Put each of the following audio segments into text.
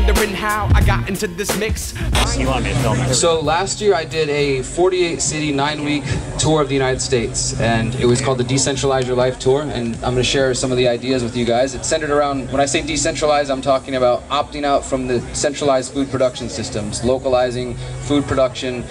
wondering how I got into this mix. You want me to film it? So last year I did a 48-city, 9-week tour of the United States, and it was called the Decentralize Your Life Tour, and I'm going to share some of the ideas with you guys. It's centered around, when I say decentralized, I'm talking about opting out from the centralized food production systems, localizing food production,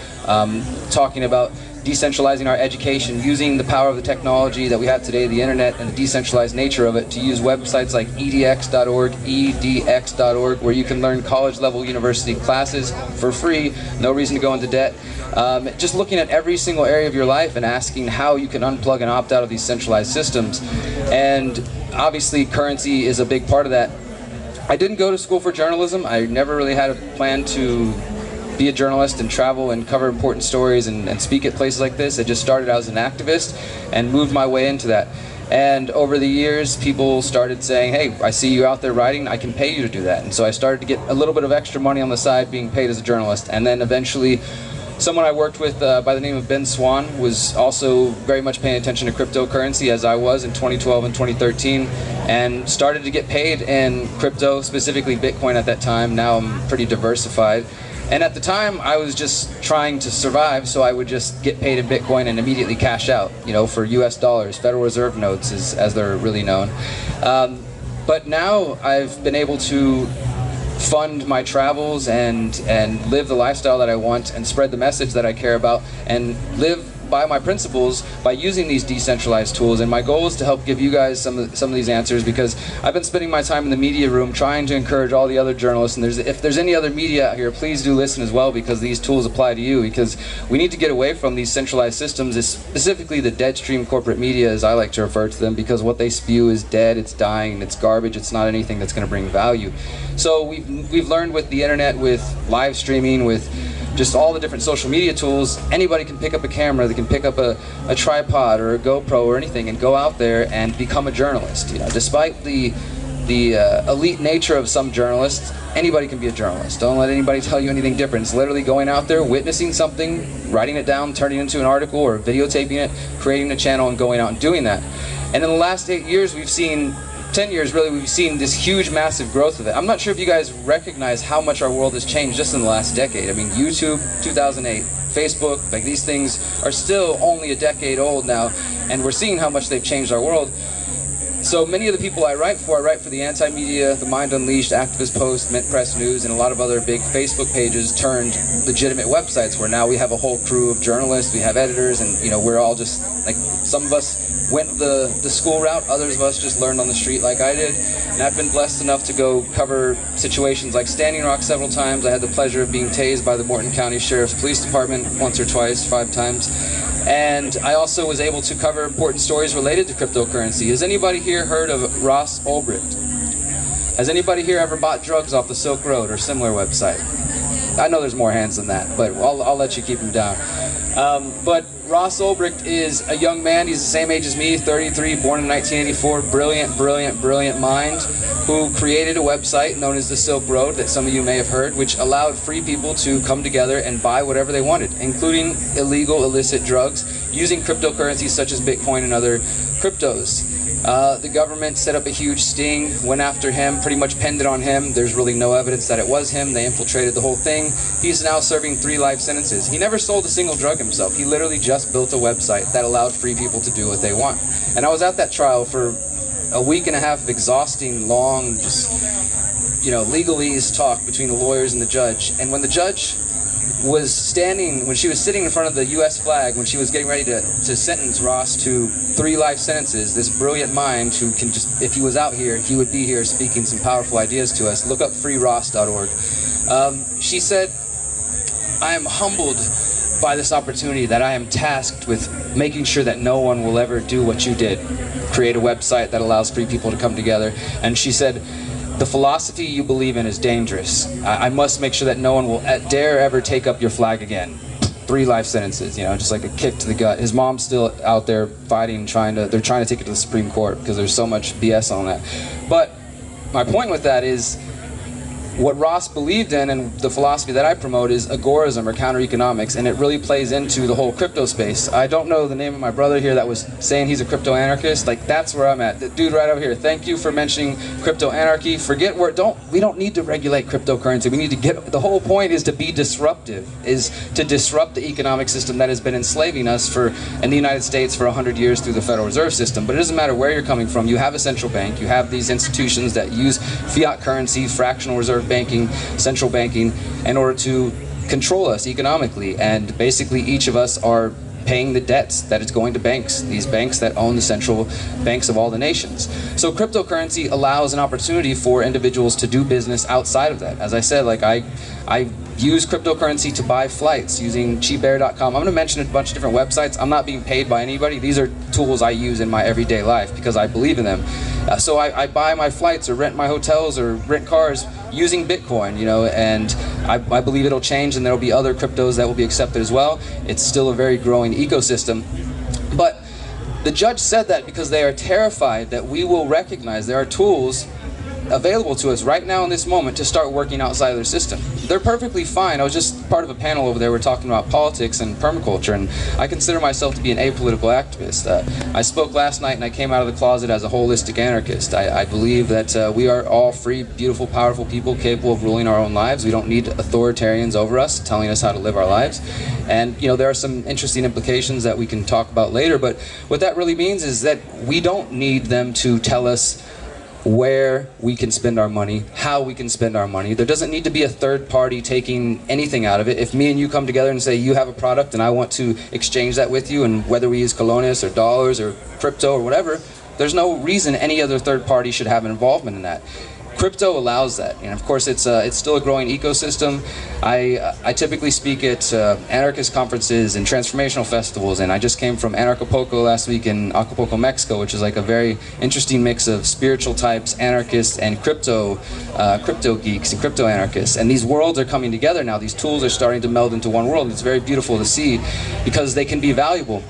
talking about decentralizing our education, using the power of the technology that we have today, the internet, and the decentralized nature of it, to use websites like edx.org, edx.org, where you can learn college-level university classes for free, no reason to go into debt. Just looking at every single area of your life and asking how you can unplug and opt out of these centralized systems. And obviously currency is a big part of that. I didn't go to school for journalism. I never really had a plan to be a journalist and travel and cover important stories and speak at places like this. I just started out as an activist and moved my way into that. And over the years, people started saying, hey, I see you out there writing, I can pay you to do that. And so I started to get a little bit of extra money on the side being paid as a journalist. And then eventually, someone I worked with by the name of Ben Swan was also very much paying attention to cryptocurrency, as I was in 2012 and 2013, and started to get paid in crypto, specifically Bitcoin at that time. Now I'm pretty diversified. And at the time, I was just trying to survive, so I would just get paid in Bitcoin and immediately cash out, you know, for US dollars, Federal Reserve notes, as they're really known. But now I've been able to fund my travels and live the lifestyle that I want and spread the message that I care about and live by my principles by using these decentralized tools. And my goal is to help give you guys some of these answers, because I've been spending my time in the media room trying to encourage all the other journalists, and if there's any other media out here, please do listen as well, because these tools apply to you, because we need to get away from these centralized systems, specifically the dead stream corporate media, as I like to refer to them, because what they spew is dead, it's dying, it's garbage, it's not anything that's going to bring value. So we've learned with the internet, with live streaming, with just all the different social media tools, anybody can pick up a camera, they can pick up a tripod or a GoPro or anything and go out there and become a journalist. You know, despite the elite nature of some journalists, anybody can be a journalist. Don't let anybody tell you anything different. It's literally going out there, witnessing something, writing it down, turning it into an article, or videotaping it, creating a channel, and going out and doing that. And in the last 8 years, we've seen 10 years really, we've seen this huge, massive growth of it. I'm not sure if you guys recognize how much our world has changed just in the last decade. I mean, YouTube, 2008, Facebook, like these things are still only a decade old now, and we're seeing how much they've changed our world. So many of the people I write for the Anti-Media, the Mind Unleashed, Activist Post, Mint Press News, and a lot of other big Facebook pages turned legitimate websites, where now we have a whole crew of journalists, we have editors, and you know, we're all just, like, some of us went the school route, others of us just learned on the street like I did. And I've been blessed enough to go cover situations like Standing Rock several times. I had the pleasure of being tased by the Morton County Sheriff's Police Department once or twice, 5 times. And I also was able to cover important stories related to cryptocurrency. Has anybody here heard of Ross Ulbricht? Has anybody here ever bought drugs off the Silk Road or similar website? I know there's more hands than that, but I'll let you keep them down. But Ross Ulbricht is a young man. He's the same age as me, 33, born in 1984. Brilliant, brilliant, brilliant mind, who created a website known as the Silk Road that some of you may have heard, which allowed free people to come together and buy whatever they wanted, including illegal, illicit drugs, using cryptocurrencies such as Bitcoin and other cryptos. The government set up a huge sting, went after him, pretty much pinned it on him. There's really no evidence that it was him. They infiltrated the whole thing. He's now serving 3 life sentences. He never sold a single drug himself. He literally just built a website that allowed free people to do what they want. And I was at that trial for a week and a half of exhausting, long, just, you know, legalese talk between the lawyers and the judge. And when the judge was standing, when she was sitting in front of the U.S. flag, when she was getting ready to sentence Ross to 3 life sentences, this brilliant mind who can just, if he was out here, he would be here speaking some powerful ideas to us. Look up freeross.org. She said, I am humbled by this opportunity that I am tasked with making sure that no one will ever do what you did, create a website that allows free people to come together. And she said, the philosophy you believe in is dangerous. I must make sure that no one will dare ever take up your flag again. 3 life sentences, you know, just like a kick to the gut. His mom's still out there fighting, they're trying to take it to the Supreme Court because there's so much BS on that. But my point with that is, what Ross believed in and the philosophy that I promote is agorism or counter-economics, and it really plays into the whole crypto space. I don't know the name of my brother here that was saying he's a crypto anarchist. Like, that's where I'm at. The dude right over here, thank you for mentioning crypto anarchy. Forget where, we don't need to regulate cryptocurrency. We need to get, the whole point is to be disruptive, is to disrupt the economic system that has been enslaving us in the United States for 100 years through the Federal Reserve System. But it doesn't matter where you're coming from. You have a central bank. You have these institutions that use fiat currency, fractional reserve banking, central banking, in order to control us economically. And basically each of us are paying the debts that is going to banks, these banks that own the central banks of all the nations. So cryptocurrency allows an opportunity for individuals to do business outside of that. As I said, like I use cryptocurrency to buy flights using cheapair.com. I'm going to mention a bunch of different websites. I'm not being paid by anybody. These are tools I use in my everyday life because I believe in them. So I buy my flights or rent my hotels or rent cars using Bitcoin, you know, and I believe it'll change and there'll be other cryptos that will be accepted as well. It's still a very growing ecosystem. But the judge said that because they are terrified that we will recognize there are tools available to us right now in this moment to start working outside of their system. They're perfectly fine. I was just part of a panel over there. We're talking about politics and permaculture, and I consider myself to be an apolitical activist. I spoke last night and I came out of the closet as a holistic anarchist. I believe that we are all free, beautiful, powerful people capable of ruling our own lives. We don't need authoritarians over us telling us how to live our lives. And you know, there are some interesting implications that we can talk about later, but what that really means is that we don't need them to tell us where we can spend our money, how we can spend our money. There doesn't need to be a third party taking anything out of it. If me and you come together and say you have a product and I want to exchange that with you, and whether we use colones or dollars or crypto or whatever, there's no reason any other third party should have an involvement in that. Crypto allows that, and of course it's still a growing ecosystem. I typically speak at anarchist conferences and transformational festivals, and I just came from Anarchapulco last week in Acapulco, Mexico, which is like a very interesting mix of spiritual types, anarchists, and crypto geeks and crypto anarchists. And these worlds are coming together now. These tools are starting to meld into one world, and it's very beautiful to see because they can be valuable.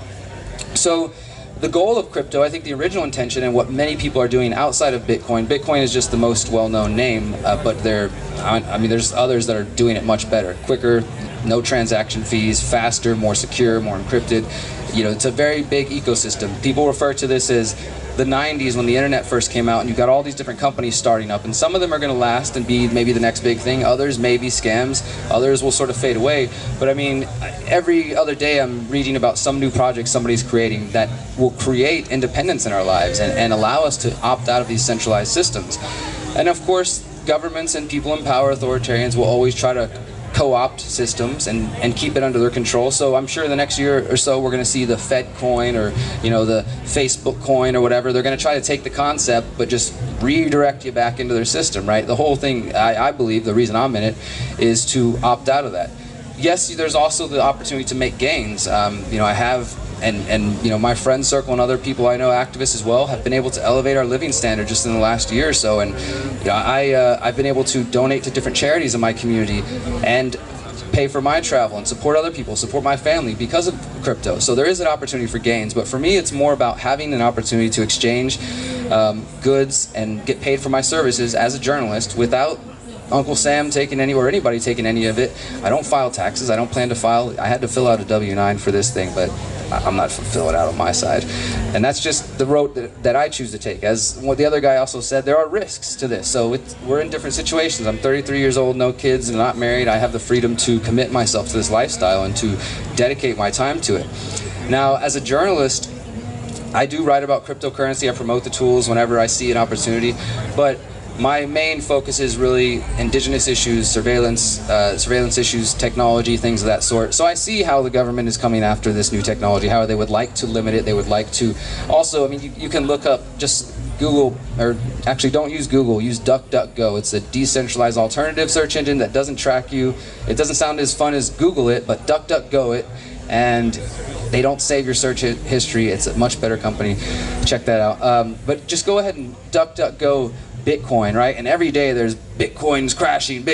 So the goal of crypto, I think the original intention and what many people are doing outside of Bitcoin, Bitcoin is just the most well-known name, but I mean, there's others that are doing it much better, quicker, no transaction fees, faster, more secure, more encrypted. You know, it's a very big ecosystem. People refer to this as the 90s when the internet first came out, and you've got all these different companies starting up, and some of them are going to last and be maybe the next big thing. Others may be scams. Others will sort of fade away. But I mean, every other day I'm reading about some new project somebody's creating that will create independence in our lives and allow us to opt out of these centralized systems. And of course, governments and people in power, authoritarians, will always try to co-opt systems and keep it under their control. So I'm sure the next year or so we're going to see the Fed coin, or you know, the Facebook coin or whatever. They're going to try to take the concept but just redirect you back into their system, right? The whole thing, I believe, the reason I'm in it is to opt out of that. Yes, there's also the opportunity to make gains. You know, I have, and you know, my friend circle and other people I know, activists as well, have been able to elevate our living standard just in the last year or so. And you know, I've been able to donate to different charities in my community and pay for my travel and support other people, support my family because of crypto. So there is an opportunity for gains, but for me it's more about having an opportunity to exchange goods and get paid for my services as a journalist without Uncle Sam taking any, or anybody taking any of it. I don't file taxes. I don't plan to file. I had to fill out a W-9 for this thing, but I'm not filling it out on my side. And that's just the road that I choose to take. As what the other guy also said, there are risks to this. So we're in different situations. I'm 33 years old, no kids, and not married. I have the freedom to commit myself to this lifestyle and to dedicate my time to it. Now, as a journalist, I do write about cryptocurrency. I promote the tools whenever I see an opportunity, but my main focus is really indigenous issues, surveillance issues, technology, things of that sort. So I see how the government is coming after this new technology, how they would like to limit it. They would like to also, I mean, you can look up, just Google, or actually don't use Google, use DuckDuckGo. It's a decentralized alternative search engine that doesn't track you. It doesn't sound as fun as Google it, but DuckDuckGo it, and they don't save your search history. It's a much better company. Check that out. But just go ahead and DuckDuckGo Bitcoin, right? And every day there's Bitcoin's crashing,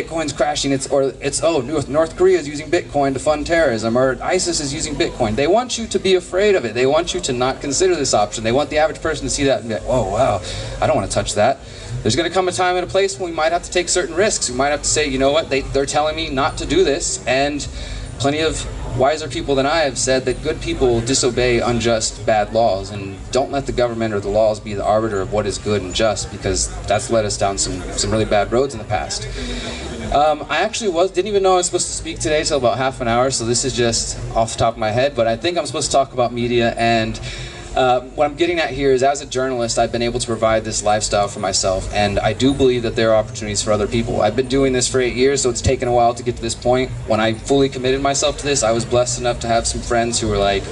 North Korea is using Bitcoin to fund terrorism, or ISIS is using Bitcoin. They want you to be afraid of it. They want you to not consider this option. They want the average person to see that and be like, oh wow, I don't want to touch that. There's going to come a time and a place when we might have to take certain risks. We might have to say, you know what, they're telling me not to do this, and plenty of wiser people than I have said that good people disobey unjust, bad laws, and don't let the government or the laws be the arbiter of what is good and just, because that's led us down some really bad roads in the past. I actually didn't even know I was supposed to speak today till about half an hour, so this is just off the top of my head, but I think I'm supposed to talk about media, and what I'm getting at here is, as a journalist, I've been able to provide this lifestyle for myself, and I do believe that there are opportunities for other people. I've been doing this for 8 years, so it's taken a while to get to this point. When I fully committed myself to this, I was blessed enough to have some friends who were like,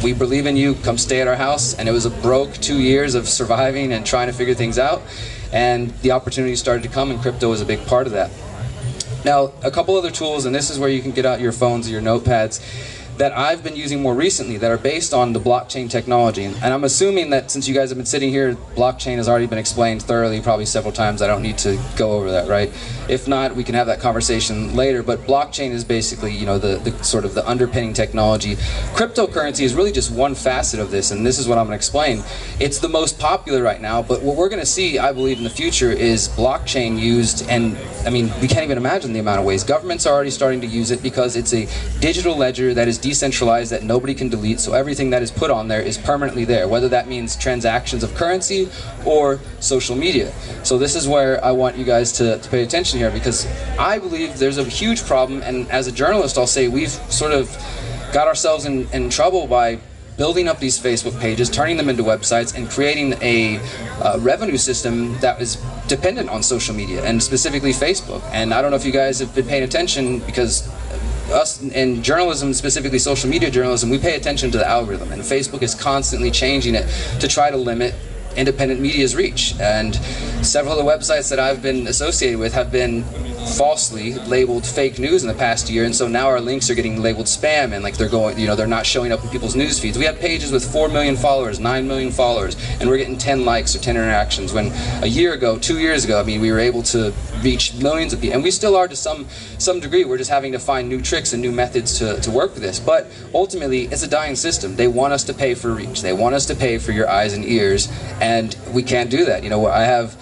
we believe in you, come stay at our house, and it was a broke 2 years of surviving and trying to figure things out, and the opportunities started to come, and crypto was a big part of that. Now, a couple other tools, and this is where you can get out your phones or your notepads, that I've been using more recently that are based on the blockchain technology. And I'm assuming that since you guys have been sitting here, blockchain has already been explained thoroughly, probably several times. I don't need to go over that, right? If not, we can have that conversation later. But blockchain is basically, you know, the sort of the underpinning technology. Cryptocurrency is really just one facet of this, and this is what I'm going to explain. It's the most popular right now, but what we're going to see, I believe, in the future is blockchain used, and I mean, we can't even imagine the amount of ways. Governments are already starting to use it because it's a digital ledger that is decentralized, that nobody can delete, so everything that is put on there is permanently there, whether that means transactions of currency or social media. So this is where I want you guys to pay attention here, because I believe there's a huge problem, and as a journalist I'll say we've sort of got ourselves in trouble by building up these Facebook pages, turning them into websites, and creating a revenue system that is dependent on social media, and specifically Facebook. And I don't know if you guys have been paying attention, because us in journalism, specifically social media journalism, we pay attention to the algorithm, and Facebook is constantly changing it to try to limit independent media's reach. And several of the websites that I've been associated with have been falsely labeled fake news in the past year, and so now our links are getting labeled spam, and like they're going, you know, they're not showing up in people's news feeds. We have pages with 4 million followers, 9 million followers, and we're getting 10 likes or 10 interactions, when a year ago, 2 years ago, I mean, we were able to reach millions of people, and we still are to some degree. We're just having to find new tricks and new methods to work with this, but ultimately it's a dying system. They want us to pay for reach, they want us to pay for your eyes and ears, and we can't do that. You know, I have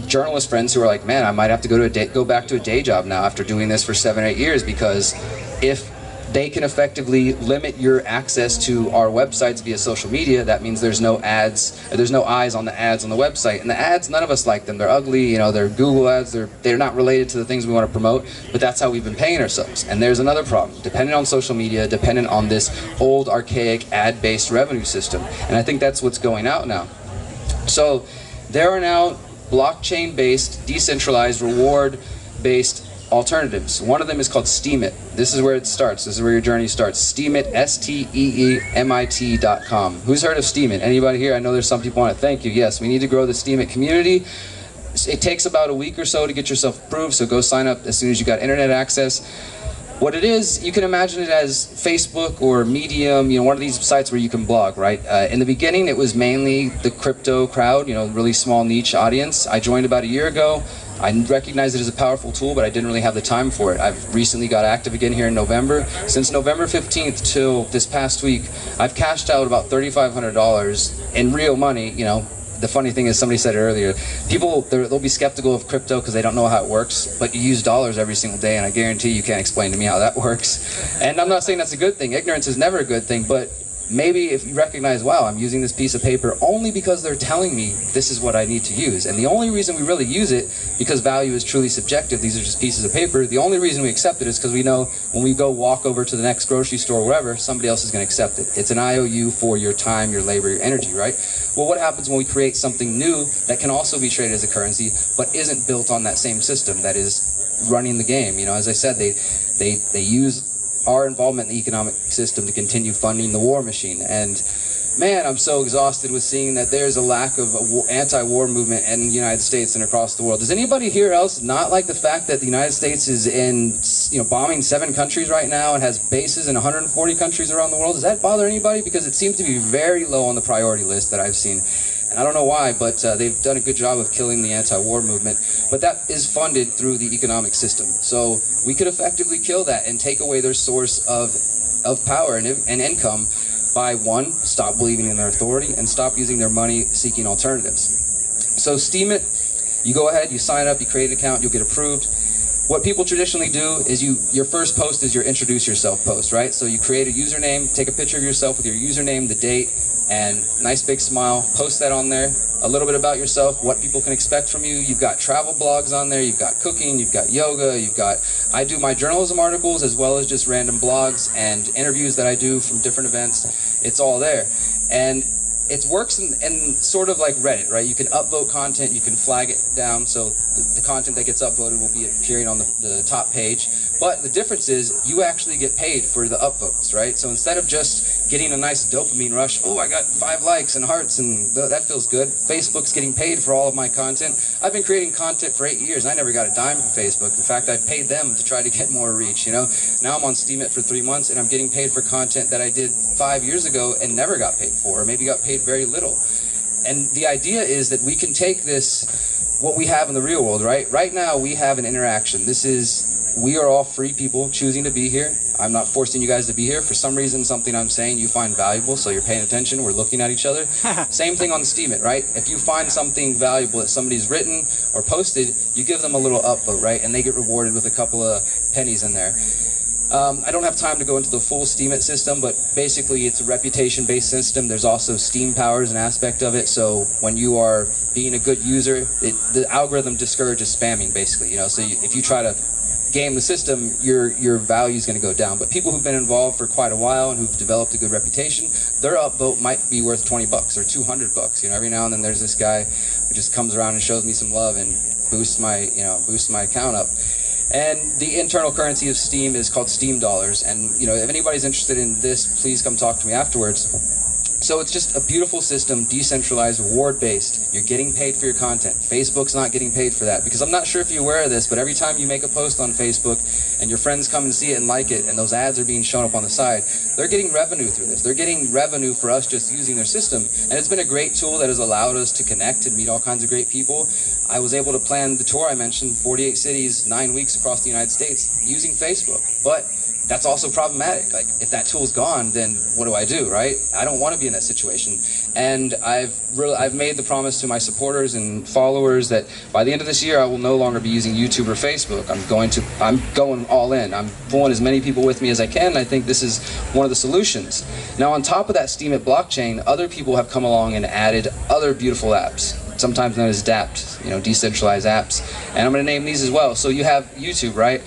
journalist friends who are like, man, I might have to go back to a day job now after doing this for 7 or 8 years, because if they can effectively limit your access to our websites via social media, that means there's no ads, there's no eyes on the ads on the website. And the ads, none of us like them. They're ugly, you know, they're Google ads, they're not related to the things we want to promote, but that's how we've been paying ourselves. And there's another problem, dependent on social media, dependent on this old archaic ad-based revenue system. And I think that's what's going out now. So there are now blockchain-based, decentralized, reward-based alternatives. One of them is called Steemit. This is where it starts. This is where your journey starts. Steemit, STEEMIT.com. Who's heard of Steemit? Anybody here? I know there's some people on it. Thank you. Yes, we need to grow the Steemit community. It takes about a week or so to get yourself approved, so go sign up as soon as you got internet access. What it is, you can imagine it as Facebook or Medium, you know, one of these sites where you can blog, right? In the beginning, it was mainly the crypto crowd, you know, really small niche audience. I joined about a year ago. I recognized it as a powerful tool, but I didn't really have the time for it. I've recently got active again here in November. Since November 15th till this past week, I've cashed out about $3,500 in real money, you know. The funny thing is, somebody said it earlier, people, they'll be skeptical of crypto because they don't know how it works, but you use dollars every single day, and I guarantee you can't explain to me how that works. And I'm not saying that's a good thing. Ignorance is never a good thing, but maybe if you recognize, wow, I'm using this piece of paper only because they're telling me this is what I need to use. And the only reason we really use it, because value is truly subjective, these are just pieces of paper, the only reason we accept it is because we know when we go walk over to the next grocery store or wherever, somebody else is going to accept it. It's an IOU for your time, your labor, your energy, right? Well, what happens when we create something new that can also be traded as a currency, but isn't built on that same system that is running the game? You know, as I said, they use our involvement in the economic system to continue funding the war machine. And man, I'm so exhausted with seeing that there's a lack of anti-war movement in the United States and across the world. Does anybody here else not like the fact that the United States is in, you know, bombing 7 countries right now and has bases in 140 countries around the world? Does that bother anybody? Because it seems to be very low on the priority list that I've seen. And I don't know why, but they've done a good job of killing the anti-war movement. But that is funded through the economic system. So we could effectively kill that and take away their source of power and income by, one, stop believing in their authority and stop using their money seeking alternatives. So Steemit, you go ahead, you sign up, you create an account, you'll get approved. What people traditionally do is your first post is your introduce yourself post, right? So you create a username, take a picture of yourself with your username, the date, and nice big smile, post that on there. A little bit about yourself, what people can expect from you. You've got travel blogs on there, you've got cooking, you've got yoga, I do my journalism articles as well as just random blogs and interviews that I do from different events. It's all there. And it works in sort of like Reddit, right? You can upvote content, you can flag it down, so the content that gets upvoted will be appearing on the top page. But the difference is you actually get paid for the upvotes, right? So instead of just getting a nice dopamine rush, oh, I got 5 likes and hearts and that feels good, Facebook's getting paid for all of my content. I've been creating content for 8 years and I never got a dime from Facebook. In fact, I paid them to try to get more reach, you know? Now I'm on Steemit for 3 months and I'm getting paid for content that I did 5 years ago and never got paid for, or maybe got paid very little. And the idea is that we can take this, what we have in the real world, right? Right now we have an interaction. We are all free people choosing to be here. I'm not forcing you guys to be here. For some reason, something I'm saying you find valuable, so you're paying attention, we're looking at each other. Same thing on the Steemit, right? If you find something valuable that somebody's written or posted, you give them a little upvote, right? And they get rewarded with a couple of pennies in there. I don't have time to go into the full Steemit system, but basically it's a reputation-based system. There's also Steam power as an aspect of it, so when you are being a good user, the algorithm discourages spamming, basically. You know, so if you try to game the system, your value is going to go down. But people who've been involved for quite a while and who've developed a good reputation, their upvote might be worth $20 or $200. You know, every now and then there's this guy who just comes around and shows me some love and boosts my account up. And the internal currency of Steam is called Steam dollars. And you know, if anybody's interested in this, please come talk to me afterwards. So it's just a beautiful system, decentralized, reward-based. You're getting paid for your content. Facebook's not getting paid for that, because I'm not sure if you're aware of this, but every time you make a post on Facebook and your friends come and see it and like it, and those ads are being shown up on the side, they're getting revenue through this. They're getting revenue for us just using their system. And it's been a great tool that has allowed us to connect and meet all kinds of great people. I was able to plan the tour I mentioned, 48 cities, 9 weeks across the United States, using Facebook. But that's also problematic. Like, if that tool's gone, then what do I do, right? I don't want to be in that situation. And I've made the promise to my supporters and followers that by the end of this year, I will no longer be using YouTube or Facebook. I'm going all in. I'm pulling as many people with me as I can, and I think this is one of the solutions. Now, on top of that Steemit blockchain, other people have come along and added other beautiful apps, sometimes known as DApps, you know, decentralized apps. And I'm going to name these as well. So you have YouTube, right?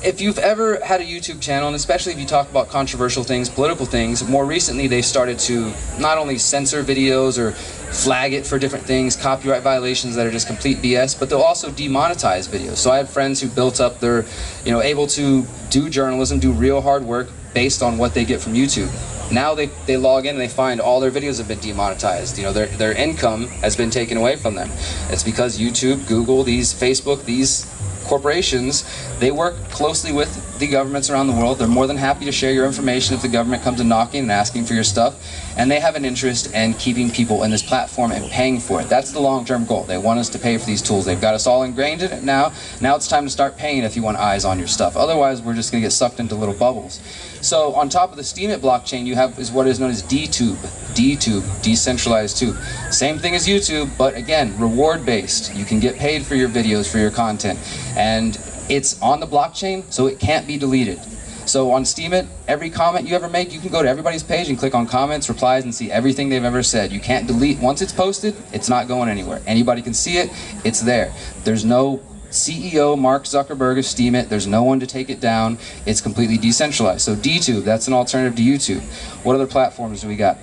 If you've ever had a YouTube channel, and especially if you talk about controversial things, political things, more recently they've started to not only censor videos or flag it for different things, copyright violations that are just complete BS, but they'll also demonetize videos. So I have friends who built up their, you know, able to do journalism, do real hard work based on what they get from YouTube. Now they log in and they find all their videos have been demonetized. You know, their income has been taken away from them. It's because YouTube, Google, Facebook, these corporations, they work closely with the governments around the world. They're more than happy to share your information if the government comes and knocking and asking for your stuff. And they have an interest in keeping people in this platform and paying for it. That's the long-term goal. They want us to pay for these tools. They've got us all ingrained in it now. Now it's time to start paying if you want eyes on your stuff. Otherwise, we're just going to get sucked into little bubbles. So on top of the Steemit blockchain, you have what is known as DTube, decentralized tube. Same thing as YouTube, but again, reward-based. You can get paid for your videos, for your content. And it's on the blockchain, so it can't be deleted. So on Steemit, every comment you ever make, you can go to everybody's page and click on comments, replies, and see everything they've ever said. You can't delete. Once it's posted, it's not going anywhere. Anybody can see it. It's there. There's no CEO Mark Zuckerberg of Steemit. There's no one to take it down. It's completely decentralized. So DTube, that's an alternative to YouTube. What other platforms do we got?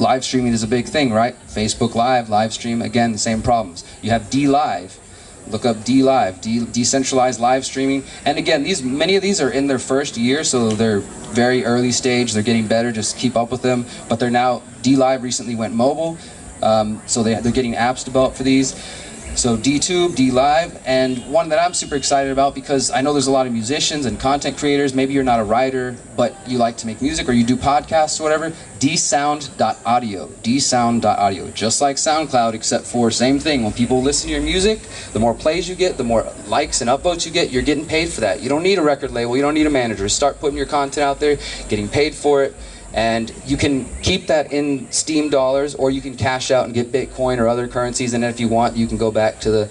Live streaming is a big thing, right? Facebook Live, live stream, again, the same problems. You have DLive. Look up DLive, decentralized live streaming. And again, many of these are in their first year, so they're very early stage. They're getting better, just keep up with them. But they're now, DLive recently went mobile, so they're getting apps developed for these. So DTube, DLive, and one that I'm super excited about because I know there's a lot of musicians and content creators. Maybe you're not a writer, but you like to make music or you do podcasts or whatever. dsound.audio, dsound.audio, just like SoundCloud, except for same thing. When people listen to your music, the more plays you get, the more likes and upvotes you get, you're getting paid for that. You don't need a record label, you don't need a manager. Start putting your content out there, getting paid for it. And you can keep that in Steam dollars, or you can cash out and get Bitcoin or other currencies, and then if you want, you can go back to the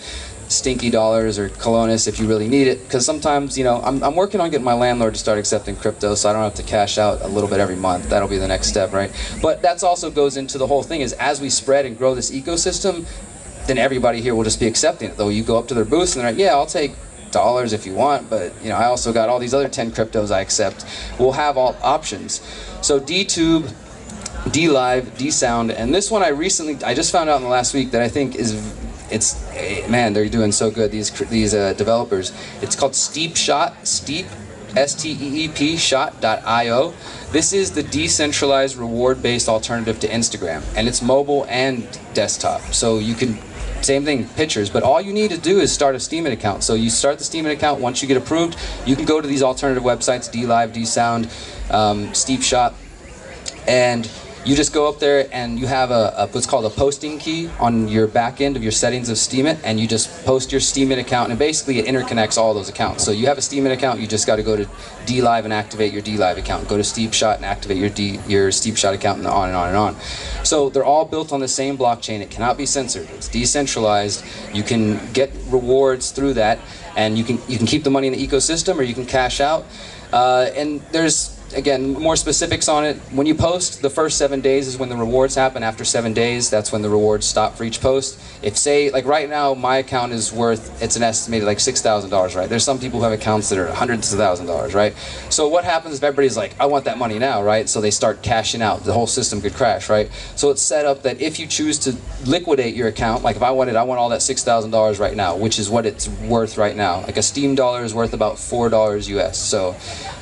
stinky dollars or colones if you really need it. Because sometimes, you know, I'm working on getting my landlord to start accepting crypto, so I don't have to cash out a little bit every month. That'll be the next step, right? But that's also goes into the whole thing, is as we spread and grow this ecosystem, then everybody here will just be accepting it. Though you go up to their booths and they're like, yeah, I'll take dollars if you want, but you know, I also got all these other 10 cryptos I accept. We'll have all options. So DTube, DLive, DSound, and this one I just found out in the last week that I think man, they're doing so good, these developers. It's called Steep Shot, Steep, S-T-E-E-P, shot.io. This is the decentralized reward-based alternative to Instagram, and it's mobile and desktop. So you can, same thing, pictures, but all you need to do is start a Steemit account. So you start the Steemit account, once you get approved, you can go to these alternative websites, DLive, DSound, Steep Shot, and you just go up there and you have what's called a posting key on your back end of your settings of Steemit, and you just post your Steemit account, and basically it interconnects all those accounts. So you have a Steemit account, you just got to go to DLive and activate your DLive account. Go to Steep Shot and activate your Steep Shot account, and on and on and on. So they're all built on the same blockchain. It cannot be censored. It's decentralized. You can get rewards through that, and you can keep the money in the ecosystem, or you can cash out. And there's, again, more specifics on it. When you post, the first 7 days is when the rewards happen. After 7 days, that's when the rewards stop for each post. If, say, like right now, my account is worth, it's an estimated like $6,000, right? There's some people who have accounts that are hundreds of thousands of dollars, right? So what happens if everybody's like, I want that money now, right? So they start cashing out. The whole system could crash, right? So it's set up that if you choose to liquidate your account, like if I want all that $6,000 right now, which is what it's worth right now. Like a Steam dollar is worth about $4 US. So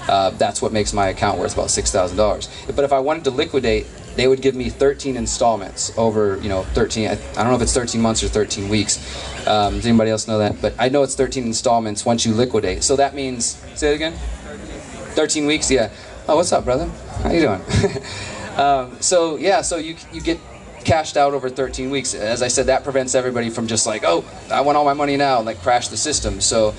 that's what makes my account worth about $6,000. But if I wanted to liquidate, they would give me 13 installments over, you know, 13, I don't know if it's 13 months or 13 weeks. Does anybody else know that? But I know it's 13 installments once you liquidate. So that means, say it again? 13 weeks, yeah. Oh, what's up, brother? How you doing? So yeah, so you get cashed out over 13 weeks. As I said, that prevents everybody from just like, oh, I want all my money now, and like crash the system. So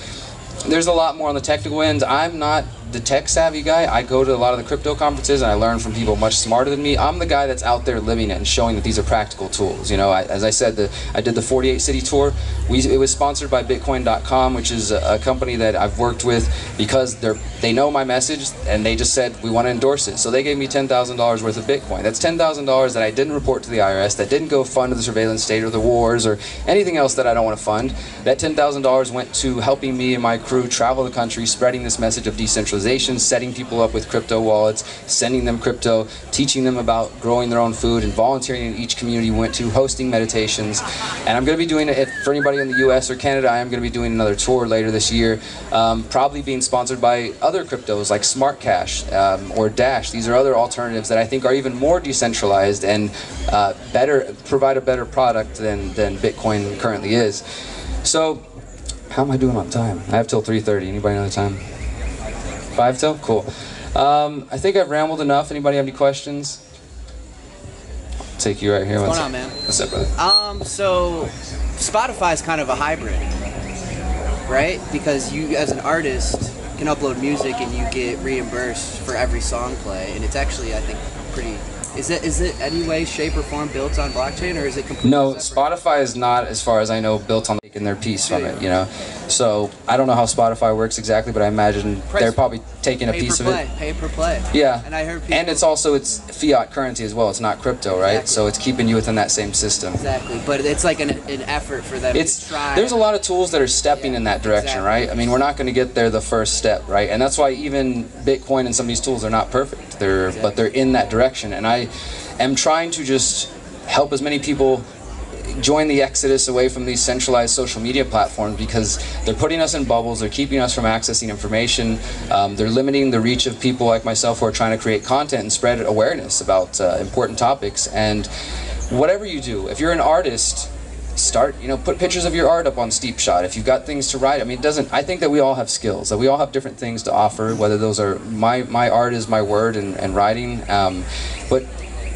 there's a lot more on the technical end. I'm not the tech savvy guy. I go to a lot of the crypto conferences and I learn from people much smarter than me. I'm the guy that's out there living it and showing that these are practical tools. You know, as I said, I did the 48 city tour. It was sponsored by Bitcoin.com, which is a company that I've worked with because they know my message, and they just said, we want to endorse it. So they gave me $10,000 worth of Bitcoin. That's $10,000 that I didn't report to the IRS, that didn't go fund to the surveillance state or the wars or anything else that I don't want to fund. That $10,000 went to helping me and my crew travel the country, spreading this message of decentralization, setting people up with crypto wallets, sending them crypto, teaching them about growing their own food, and volunteering in each community we went to, hosting meditations. And I'm going to be doing it, for anybody in the US or Canada, I am going to be doing another tour later this year, probably being sponsored by other cryptos like Smart Cash or Dash. These are other alternatives that I think are even more decentralized and provide a better product than Bitcoin currently is. So, how am I doing on time? I have till 3:30. Anybody know the time? 5 till? Cool. I think I've rambled enough. Anybody have any questions? I'll take you right here. What's going on, man? What's up, brother? So Spotify is kind of a hybrid, right? Because you, as an artist, can upload music and you get reimbursed for every song play, and it's actually, I think, pretty. Is it any way, shape, or form built on blockchain, or is it completely No, separate? Spotify is not, as far as I know, built on making their piece from it, you know? So, I don't know how Spotify works exactly, but I imagine they're probably taking a piece of it. Pay per play. Yeah. And I heard people... And it's fiat currency as well. It's not crypto, right? Exactly. So it's keeping you within that same system. Exactly. But it's like an effort for them to try. There's a lot of tools that are stepping in that direction, exactly. right? I mean, we're not going to get there the first step, right? And that's why even Bitcoin and some of these tools are not perfect. But they're in that direction. And I am trying to just help as many people join the exodus away from these centralized social media platforms, because they're putting us in bubbles, they're keeping us from accessing information, they're limiting the reach of people like myself who are trying to create content and spread awareness about important topics. And whatever you do, if you're an artist, start, you know, put pictures of your art up on Steep Shot. If you've got things to write, I mean, it doesn't, I think that we all have skills, that we all have different things to offer, whether those are, my art is my word and writing, but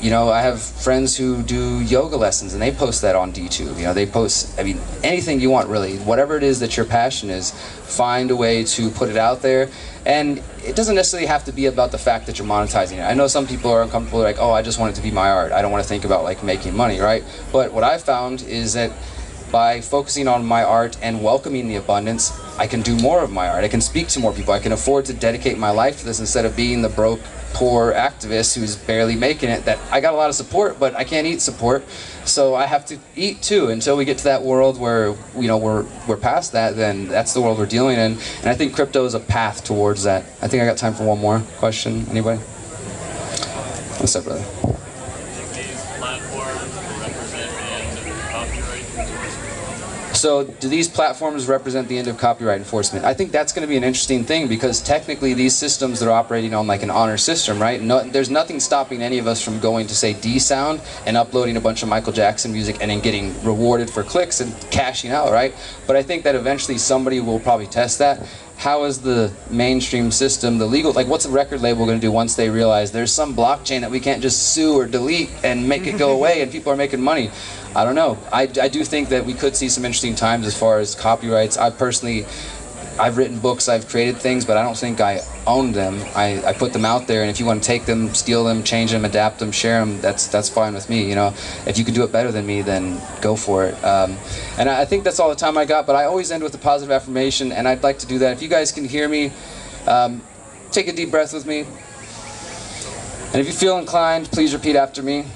you know, I have friends who do yoga lessons and they post that on DTube. You know, they post, I mean, anything you want really, whatever it is that your passion is, find a way to put it out there. And it doesn't necessarily have to be about the fact that you're monetizing it. I know some people are uncomfortable, like, oh, I just want it to be my art. I don't want to think about like making money, right? But what I've found is that by focusing on my art and welcoming the abundance, I can do more of my art. I can speak to more people. I can afford to dedicate my life to this instead of being the broke, poor activist who's barely making it. That I got a lot of support, but I can't eat support, so I have to eat too. Until we get to that world where, you know, we're past that, then that's the world we're dealing in. And I think crypto is a path towards that. I think I got time for one more question. Anybody? What's up, brother? So do these platforms represent the end of copyright enforcement? I think that's going to be an interesting thing, because technically these systems, they're operating on like an honor system, right? No, there's nothing stopping any of us from going to, say, D-Sound and uploading a bunch of Michael Jackson music and then getting rewarded for clicks and cashing out, right? But I think that eventually somebody will probably test that. How is the mainstream system, the legal, like what's a record label going to do once they realize there's some blockchain that we can't just sue or delete and make it go away and people are making money? I don't know. I do think that we could see some interesting times as far as copyrights. I've written books, I've created things, but I don't think I own them. I put them out there, and if you want to take them, steal them, change them, adapt them, share them, that's fine with me. You know, if you can do it better than me, then go for it. And I think that's all the time I got, but I always end with a positive affirmation, and I'd like to do that. If you guys can hear me, take a deep breath with me. And if you feel inclined, please repeat after me.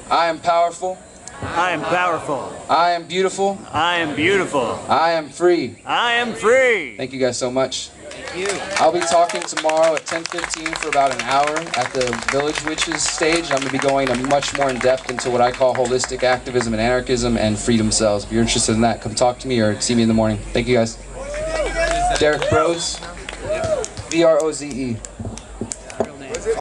I am powerful. I am powerful. I am beautiful. I am beautiful. I am free. I am free. Thank you guys so much. Thank you. I'll be talking tomorrow at 10:15 for about an hour at the Village Witches stage. I'm going to be going much more in depth into what I call holistic activism and anarchism and freedom cells. If you're interested in that, come talk to me or see me in the morning. Thank you guys. Derrick Broze. Broze.